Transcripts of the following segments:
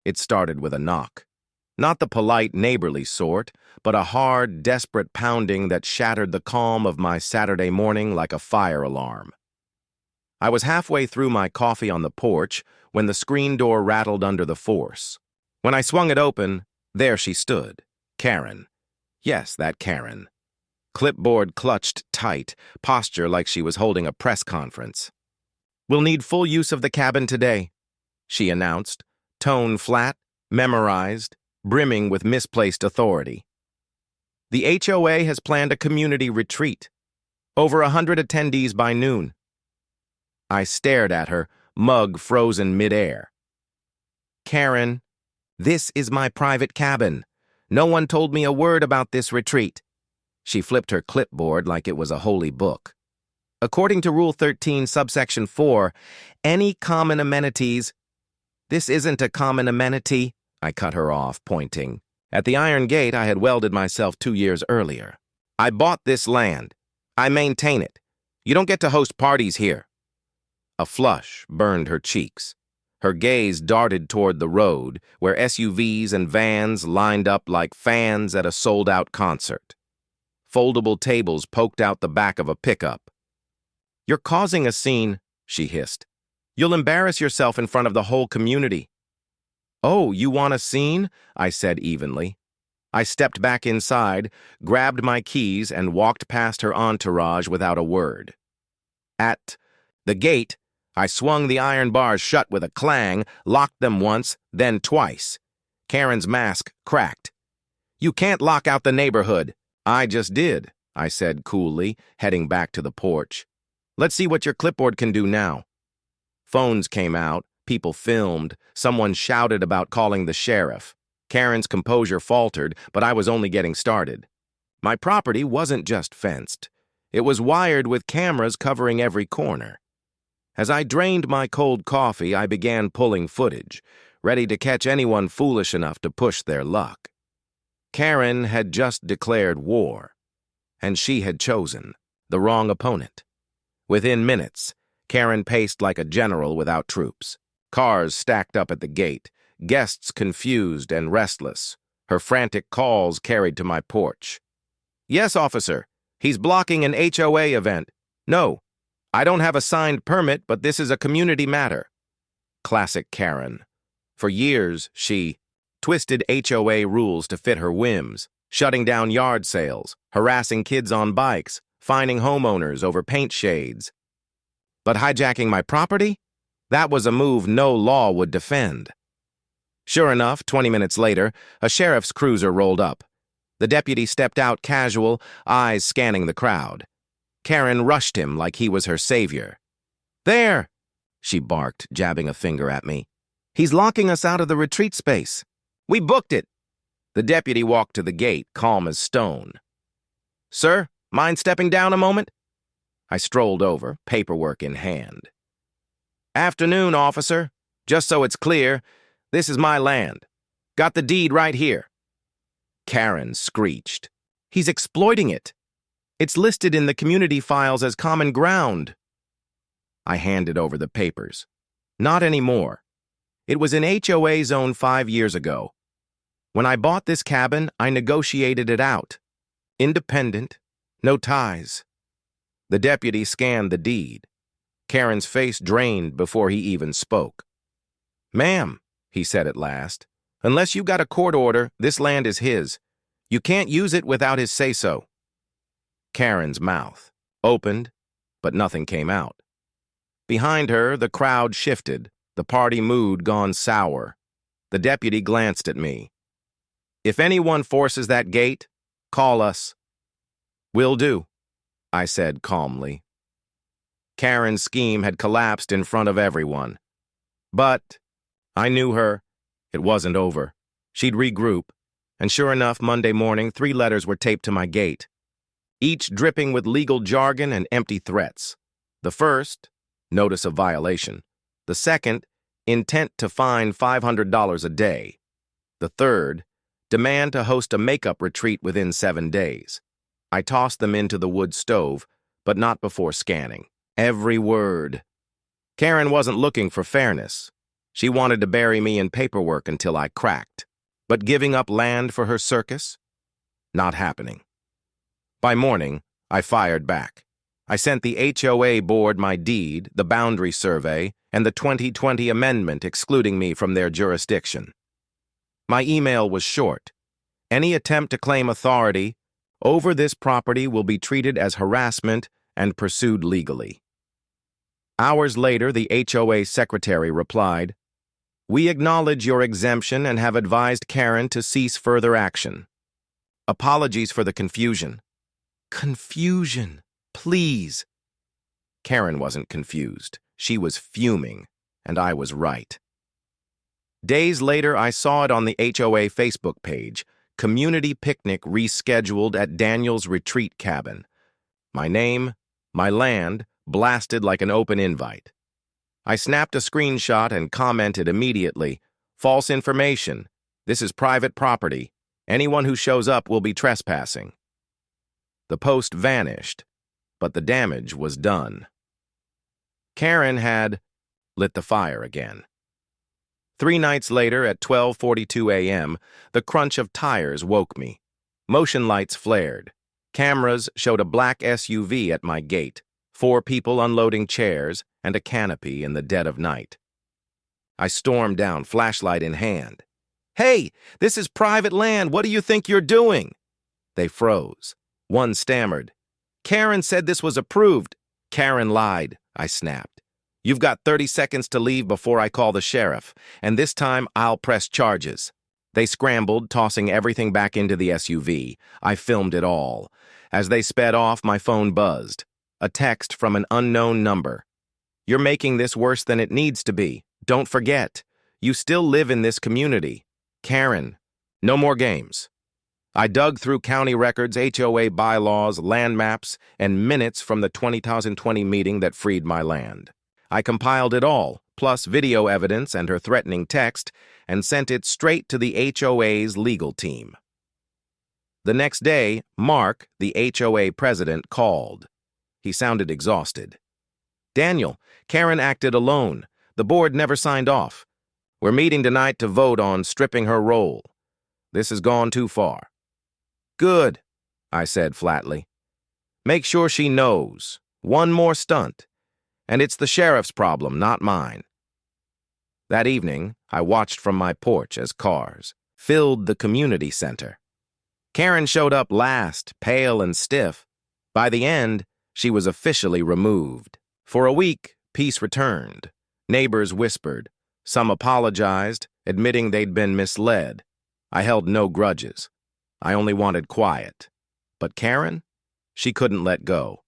It started with a knock. Not the polite, neighborly sort, but a hard, desperate pounding that shattered the calm of my Saturday morning like a fire alarm. I was halfway through my coffee on the porch when the screen door rattled under the force. When I swung it open, there she stood, Karen. Yes, that Karen. Clipboard clutched tight, posture like she was holding a press conference. "We'll need full use of the cabin today," she announced, tone flat, memorized, brimming with misplaced authority. "The HOA has planned a community retreat. Over 100 attendees by noon." I stared at her, mug frozen midair. "Karen, this is my private cabin. No one told me a word about this retreat." She flipped her clipboard like it was a holy book. "According to Rule 13, subsection 4, any common amenities—" "This isn't a common amenity," I cut her off, pointing. At the iron gate I had welded myself 2 years earlier. "I bought this land. I maintain it. You don't get to host parties here." A flush burned her cheeks. Her gaze darted toward the road, where SUVs and vans lined up like fans at a sold-out concert. Foldable tables poked out the back of a pickup. "You're causing a scene," she hissed. "You'll embarrass yourself in front of the whole community." "Oh, you want a scene?" I said evenly. I stepped back inside, grabbed my keys, and walked past her entourage without a word. At the gate, I swung the iron bars shut with a clang, locked them once, then twice. Karen's mask cracked. "You can't lock out the neighborhood." "I just did," I said coolly, heading back to the porch. "Let's see what your clipboard can do now." Phones came out, people filmed, someone shouted about calling the sheriff. Karen's composure faltered, but I was only getting started. My property wasn't just fenced. It was wired with cameras covering every corner. As I drained my cold coffee, I began pulling footage, ready to catch anyone foolish enough to push their luck. Karen had just declared war, and she had chosen the wrong opponent. Within minutes, Karen paced like a general without troops. Cars stacked up at the gate, guests confused and restless. Her frantic calls carried to my porch. "Yes, officer. He's blocking an HOA event." "No. I don't have a signed permit, but this is a community matter." Classic Karen. For years, she twisted HOA rules to fit her whims, shutting down yard sales, harassing kids on bikes, fining homeowners over paint shades. But hijacking my property? That was a move no law would defend. Sure enough, 20 minutes later, a sheriff's cruiser rolled up. The deputy stepped out casual, eyes scanning the crowd. Karen rushed him like he was her savior. "There!" she barked, jabbing a finger at me. "He's locking us out of the retreat space. We booked it." The deputy walked to the gate, calm as stone. "Sir, mind stepping down a moment?" I strolled over, paperwork in hand. "Afternoon, officer. Just so it's clear, this is my land. Got the deed right here." Karen screeched. "He's exploiting it. It's listed in the community files as common ground." I handed over the papers. "Not anymore. It was in HOA zone 5 years ago. When I bought this cabin, I negotiated it out. Independent, no ties." The deputy scanned the deed. Karen's face drained before he even spoke. "Ma'am," he said at last, "unless you got a court order, this land is his. You can't use it without his say-so." Karen's mouth opened, but nothing came out. Behind her, the crowd shifted, the party mood gone sour. The deputy glanced at me. "If anyone forces that gate, call us." "Will do," I said calmly. Karen's scheme had collapsed in front of everyone. But I knew her. It wasn't over. She'd regroup, and sure enough, Monday morning, 3 letters were taped to my gate, each dripping with legal jargon and empty threats. The first, notice of violation. The second, intent to fine $500 a day. The third, demand to host a makeup retreat within 7 days. I tossed them into the wood stove, but not before scanning. Every word. Karen wasn't looking for fairness. She wanted to bury me in paperwork until I cracked. But giving up land for her circus? Not happening. By morning, I fired back. I sent the HOA board my deed, the boundary survey, and the 2020 amendment excluding me from their jurisdiction. My email was short. Any attempt to claim authority over this property will be treated as harassment and pursued legally. Hours later, the HOA secretary replied, "We acknowledge your exemption and have advised Karen to cease further action. Apologies for the confusion." Confusion, please. Karen wasn't confused. She was fuming, and I was right. Days later, I saw it on the HOA Facebook page, community picnic rescheduled at Daniel's retreat cabin. My name, my land, blasted like an open invite. I snapped a screenshot and commented immediately, "False information. This is private property. Anyone who shows up will be trespassing." The post vanished, but the damage was done. Karen had lit the fire again. 3 nights later, at 12:42 a.m., the crunch of tires woke me. Motion lights flared. Cameras showed a black SUV at my gate, 4 people unloading chairs, and a canopy in the dead of night. I stormed down, flashlight in hand. "Hey, this is private land. What do you think you're doing?" They froze. One stammered, "Karen said this was approved." "Karen lied," I snapped. "You've got 30 seconds to leave before I call the sheriff, and this time I'll press charges." They scrambled, tossing everything back into the SUV. I filmed it all. As they sped off, my phone buzzed. A text from an unknown number. "You're making this worse than it needs to be. Don't forget, you still live in this community. Karen, no more games." I dug through county records, HOA bylaws, land maps, and minutes from the 2020 meeting that freed my land. I compiled it all, plus video evidence and her threatening text, and sent it straight to the HOA's legal team. The next day, Mark, the HOA president, called. He sounded exhausted. "Daniel, Karen acted alone. The board never signed off. We're meeting tonight to vote on stripping her role. This has gone too far." "Good," I said flatly. "Make sure she knows. One more stunt. And it's the sheriff's problem, not mine." That evening, I watched from my porch as cars filled the community center. Karen showed up last, pale and stiff. By the end, she was officially removed. For a week, peace returned. Neighbors whispered. Some apologized, admitting they'd been misled. I held no grudges. I only wanted quiet. But Karen? She couldn't let go.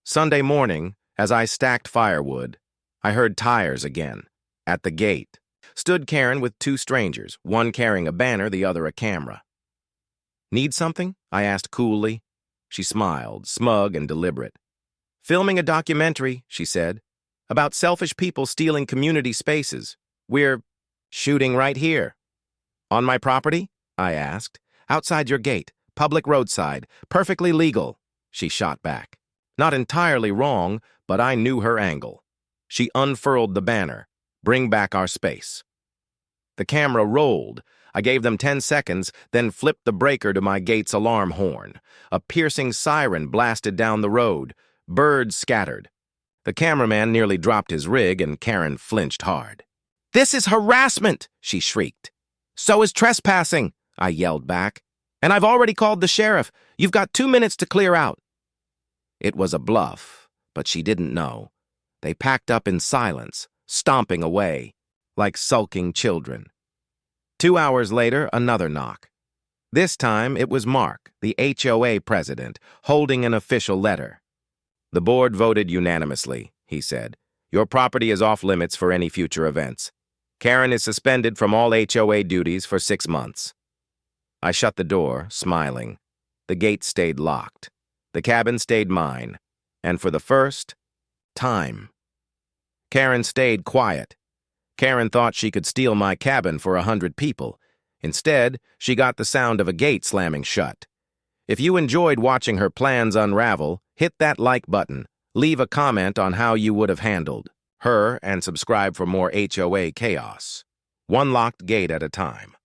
Sunday morning, as I stacked firewood, I heard tires again. At the gate stood Karen with 2 strangers, one carrying a banner, the other a camera. "Need something?" I asked coolly. She smiled, smug and deliberate. "Filming a documentary," she said, "about selfish people stealing community spaces. We're shooting right here." "On my property?" I asked. "Outside your gate, public roadside, perfectly legal," she shot back. Not entirely wrong, but I knew her angle. She unfurled the banner. "Bring back our space." The camera rolled. I gave them 10 seconds, then flipped the breaker to my gate's alarm horn. A piercing siren blasted down the road. Birds scattered. The cameraman nearly dropped his rig, and Karen flinched hard. "This is harassment!" she shrieked. "So is trespassing!" I yelled back. "And I've already called the sheriff. You've got 2 minutes to clear out." It was a bluff, but she didn't know. They packed up in silence, stomping away, like sulking children. 2 hours later, another knock. This time, it was Mark, the HOA president, holding an official letter. "The board voted unanimously," he said. "Your property is off limits for any future events. Karen is suspended from all HOA duties for 6 months. I shut the door, smiling. The gate stayed locked. The cabin stayed mine. And for the first time, Karen stayed quiet. Karen thought she could steal my cabin for 100 people. Instead, she got the sound of a gate slamming shut. If you enjoyed watching her plans unravel, hit that like button. Leave a comment on how you would have handled. her, and subscribe for more HOA chaos. One locked gate at a time.